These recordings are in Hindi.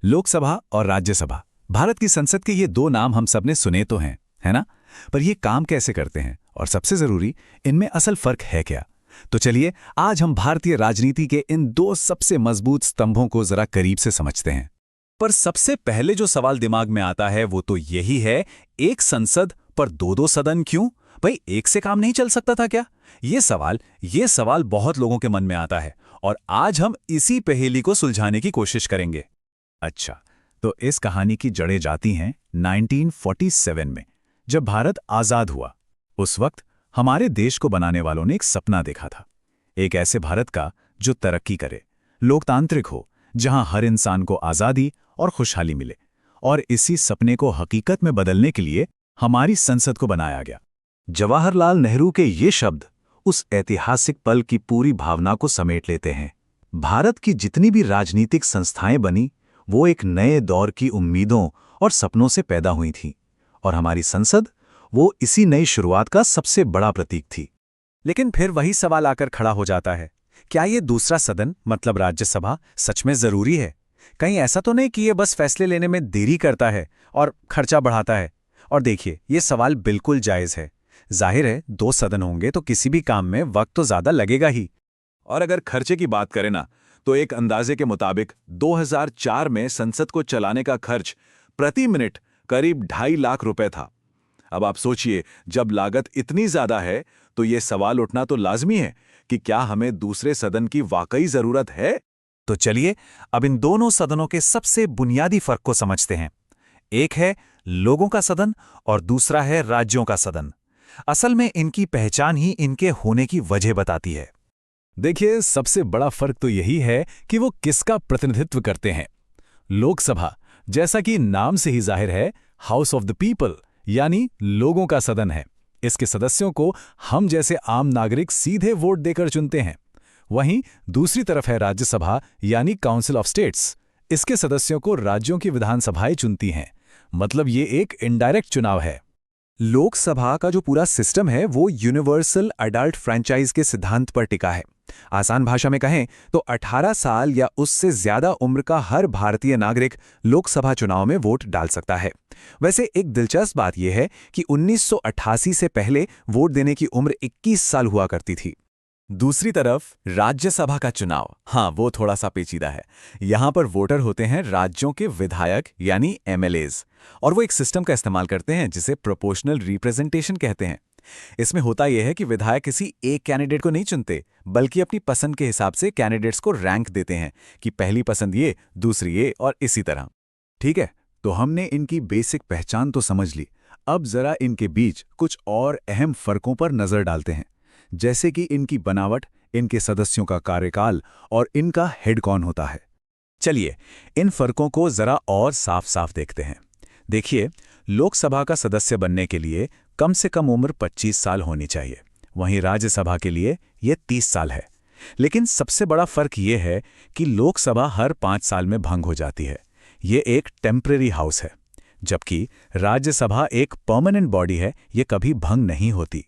लोकसभा और राज्यसभा, भारत की संसद के ये दो नाम हम सबने सुने तो हैं, है ना? पर ये काम कैसे करते हैं और सबसे जरूरी, इनमें असल फर्क है क्या? तो चलिए आज हम भारतीय राजनीति के इन दो सबसे मजबूत स्तंभों को जरा करीब से समझते हैं। पर सबसे पहले जो सवाल दिमाग में आता है वो तो यही है, एक संसद पर दो सदन क्यों? भाई एक से काम नहीं चल सकता था क्या? ये सवाल बहुत लोगों के मन में आता है और आज हम इसी पहेली को सुलझाने की कोशिश करेंगे। अच्छा, तो इस कहानी की जड़ें जाती हैं 1947 में, जब भारत आजाद हुआ। उस वक्त हमारे देश को बनाने वालों ने एक सपना देखा था, एक ऐसे भारत का जो तरक्की करे, लोकतांत्रिक हो, जहां हर इंसान को आजादी और खुशहाली मिले। और इसी सपने को हकीकत में बदलने के लिए हमारी संसद को बनाया गया। जवाहरलाल नेहरू के ये शब्द उस ऐतिहासिक पल की पूरी भावना को समेट लेते हैं। भारत की जितनी भी राजनीतिक संस्थाएं बनी, वो एक नए दौर की उम्मीदों और सपनों से पैदा हुई थीं, और हमारी संसद वो इसी नई शुरुआत का सबसे बड़ा प्रतीक थी। लेकिन फिर वही सवाल आकर खड़ा हो जाता है, क्या ये दूसरा सदन मतलब राज्यसभा सच में जरूरी है? कहीं ऐसा तो नहीं कि ये बस फैसले लेने में देरी करता है और खर्चा बढ़ाता है? और देखिए, ये सवाल बिल्कुल जायज़ है। जाहिर है, दो सदन होंगे तो किसी भी काम में वक्त तो ज्यादा लगेगा ही। और अगर खर्चे की बात करें ना, तो एक अंदाजे के मुताबिक 2004 में संसद को चलाने का खर्च प्रति मिनट करीब 2.5 लाख रुपए था। अब आप सोचिए, जब लागत इतनी ज्यादा है तो ये सवाल उठना तो लाजमी है कि क्या हमें दूसरे सदन की वाकई जरूरत है? तो चलिए अब इन दोनों सदनों के सबसे बुनियादी फर्क को समझते हैं। एक है लोगों का सदन और दूसरा है राज्यों का सदन। असल में इनकी पहचान ही इनके होने की वजह बताती है। देखिए, सबसे बड़ा फर्क तो यही है कि वो किसका प्रतिनिधित्व करते हैं। लोकसभा, जैसा कि नाम से ही जाहिर है, हाउस ऑफ द पीपल यानी लोगों का सदन है। इसके सदस्यों को हम जैसे आम नागरिक सीधे वोट देकर चुनते हैं। वहीं दूसरी तरफ है राज्यसभा यानी काउंसिल ऑफ स्टेट्स। इसके सदस्यों को राज्यों की विधानसभाएं चुनती हैं। मतलब ये एक इनडायरेक्ट चुनाव है। लोकसभा का जो पूरा सिस्टम है वो यूनिवर्सल अडल्ट फ्रेंचाइज के सिद्धांत पर टिका है। आसान भाषा में कहें तो 18 साल या उससे ज्यादा उम्र का हर भारतीय नागरिक लोकसभा चुनाव में वोट डाल सकता है। वैसे एक दिलचस्प बात यह है कि 1988 से पहले वोट देने की उम्र 21 साल हुआ करती थी। दूसरी तरफ राज्यसभा का चुनाव, हाँ, वो थोड़ा सा पेचीदा है। यहां पर वोटर होते हैं राज्यों के विधायक यानी एमएलएज, और वो एक सिस्टम का इस्तेमाल करते हैं जिसे प्रोपोर्शनल रिप्रेजेंटेशन कहते हैं। इसमें होता यह है कि विधायक किसी एक कैंडिडेट को नहीं चुनते, बल्कि अपनी पसंद के हिसाब से कैंडिडेट्स को रैंक देते हैं कि पहली पसंद ये, दूसरी ये और इसी तरह। ठीक है, तो हमने इनकी बेसिक पहचान तो समझ ली। अब जरा इनके बीच कुछ और अहम फर्कों पर नजर डालते हैं, जैसे कि इनकी बनावट, इनके सदस्यों का कार्यकाल और इनका हेड कौन होता है। चलिए इन फर्कों को जरा और साफ साफ देखते हैं। देखिए, लोकसभा का सदस्य बनने के लिए कम से कम उम्र 25 साल होनी चाहिए। वहीं राज्यसभा के लिए यह 30 साल है। लेकिन सबसे बड़ा फर्क यह है कि लोकसभा हर 5 साल में भंग हो जाती है। ये एक टेम्परेरी हाउस है, जबकि राज्यसभा एक परमानेंट बॉडी है, ये कभी भंग नहीं होती।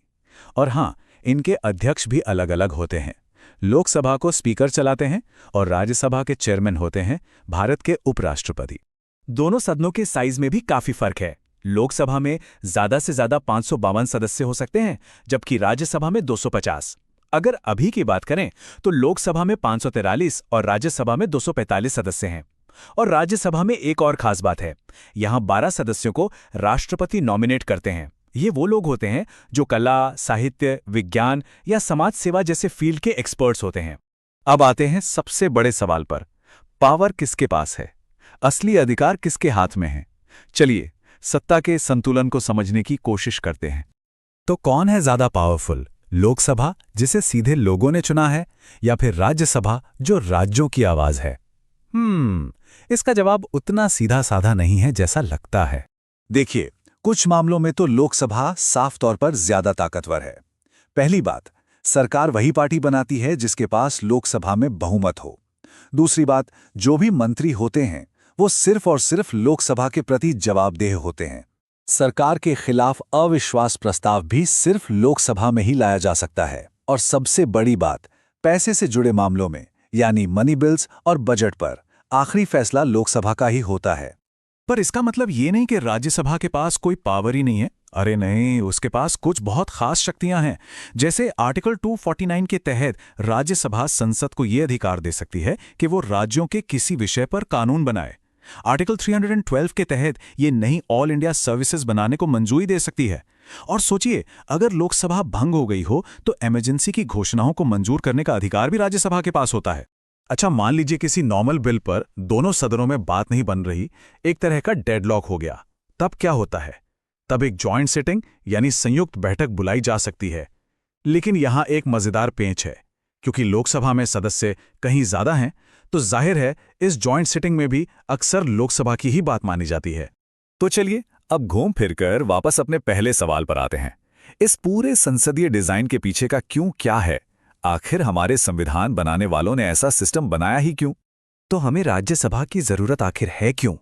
और हाँ, इनके अध्यक्ष भी अलग अलग होते हैं। लोकसभा को स्पीकर चलाते हैं और राज्यसभा के चेयरमैन होते हैं भारत के उपराष्ट्रपति। दोनों सदनों के साइज में भी काफी फर्क है। लोकसभा में ज्यादा से ज्यादा 552 सदस्य हो सकते हैं, जबकि राज्यसभा में 250। अगर अभी की बात करें तो लोकसभा में 543 और राज्यसभा में 245 सदस्य हैं। और राज्यसभा में एक और खास बात है, यहां 12 सदस्यों को राष्ट्रपति नॉमिनेट करते हैं। ये वो लोग होते हैं जो कला, साहित्य, विज्ञान या समाज सेवा जैसे फील्ड के एक्सपर्ट्स होते हैं। अब आते हैं सबसे बड़े सवाल पर, पावर किसके पास है? असली अधिकार किसके हाथ में है? चलिए सत्ता के संतुलन को समझने की कोशिश करते हैं। तो कौन है ज्यादा पावरफुल, लोकसभा जिसे सीधे लोगों ने चुना है, या फिर राज्यसभा जो राज्यों की आवाज है? इसका जवाब उतना सीधा साधा नहीं है जैसा लगता है। देखिए, कुछ मामलों में तो लोकसभा साफ तौर पर ज्यादा ताकतवर है। पहली बात, सरकार वही पार्टी बनाती है जिसके पास लोकसभा में बहुमत हो। दूसरी बात, जो भी मंत्री होते हैं वो सिर्फ और सिर्फ लोकसभा के प्रति जवाबदेह होते हैं। सरकार के खिलाफ अविश्वास प्रस्ताव भी सिर्फ लोकसभा में ही लाया जा सकता है। और सबसे बड़ी बात, पैसे से जुड़े मामलों में यानी मनी बिल्स और बजट पर आखिरी फैसला लोकसभा का ही होता है। पर इसका मतलब ये नहीं कि राज्यसभा के पास कोई पावर ही नहीं है। अरे नहीं, उसके पास कुछ बहुत खास शक्तियां हैं। जैसे आर्टिकल 249 के तहत राज्यसभा संसद को ये अधिकार दे सकती है कि वो राज्यों के किसी विषय पर कानून बनाए। आर्टिकल 312 के तहत ये नई ऑल इंडिया सर्विसेज बनाने को मंजूरी दे सकती है। और सोचिए, अगर लोकसभा भंग हो गई हो तो इमरजेंसी की घोषणाओं को मंजूर करने का अधिकार भी राज्यसभा के पास होता है। अच्छा, मान लीजिए किसी नॉर्मल बिल पर दोनों सदनों में बात नहीं बन रही, एक तरह का डेडलॉक हो गया, तब क्या होता है? तब एक जॉइंट सिटिंग यानी संयुक्त बैठक बुलाई जा सकती है। लेकिन यहां एक मजेदार पेंच है, क्योंकि लोकसभा में सदस्य कहीं ज्यादा हैं, तो जाहिर है इस जॉइंट सिटिंग में भी अक्सर लोकसभा की ही बात मानी जाती है। तो चलिए अब घूम फिरकर वापस अपने पहले सवाल पर आते हैं। इस पूरे संसदीय डिजाइन के पीछे का क्यों क्या है? आखिर हमारे संविधान बनाने वालों ने ऐसा सिस्टम बनाया ही क्यों? तो हमें राज्यसभा की जरूरत आखिर है क्यों?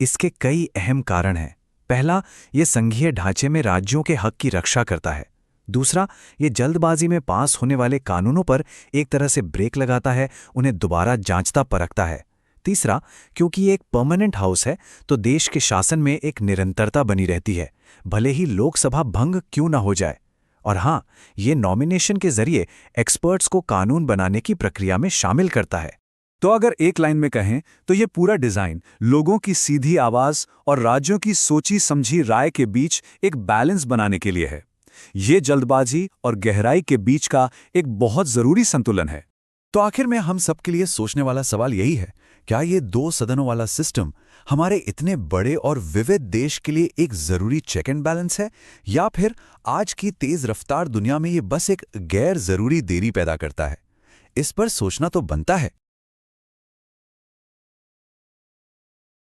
इसके कई अहम कारण हैं। पहला, ये संघीय ढांचे में राज्यों के हक की रक्षा करता है। दूसरा, ये जल्दबाजी में पास होने वाले कानूनों पर एक तरह से ब्रेक लगाता है, उन्हें दोबारा जांचता परखता है। तीसरा, क्योंकि ये एक परमानेंट हाउस है तो देश के शासन में एक निरंतरता बनी रहती है, भले ही लोकसभा भंग क्यों ना हो जाए। और हाँ, ये नॉमिनेशन के जरिए एक्सपर्ट्स को कानून बनाने की प्रक्रिया में शामिल करता है। तो अगर एक लाइन में कहें तो ये पूरा डिजाइन लोगों की सीधी आवाज और राज्यों की सोची समझी राय के बीच एक बैलेंस बनाने के लिए है। ये जल्दबाजी और गहराई के बीच का एक बहुत जरूरी संतुलन है। तो आखिर में हम सबके लिए सोचने वाला सवाल यही है, क्या ये दो सदनों वाला सिस्टम हमारे इतने बड़े और विविध देश के लिए एक जरूरी चेक एंड बैलेंस है, या फिर आज की तेज रफ्तार दुनिया में ये बस एक गैर जरूरी देरी पैदा करता है? इस पर सोचना तो बनता है।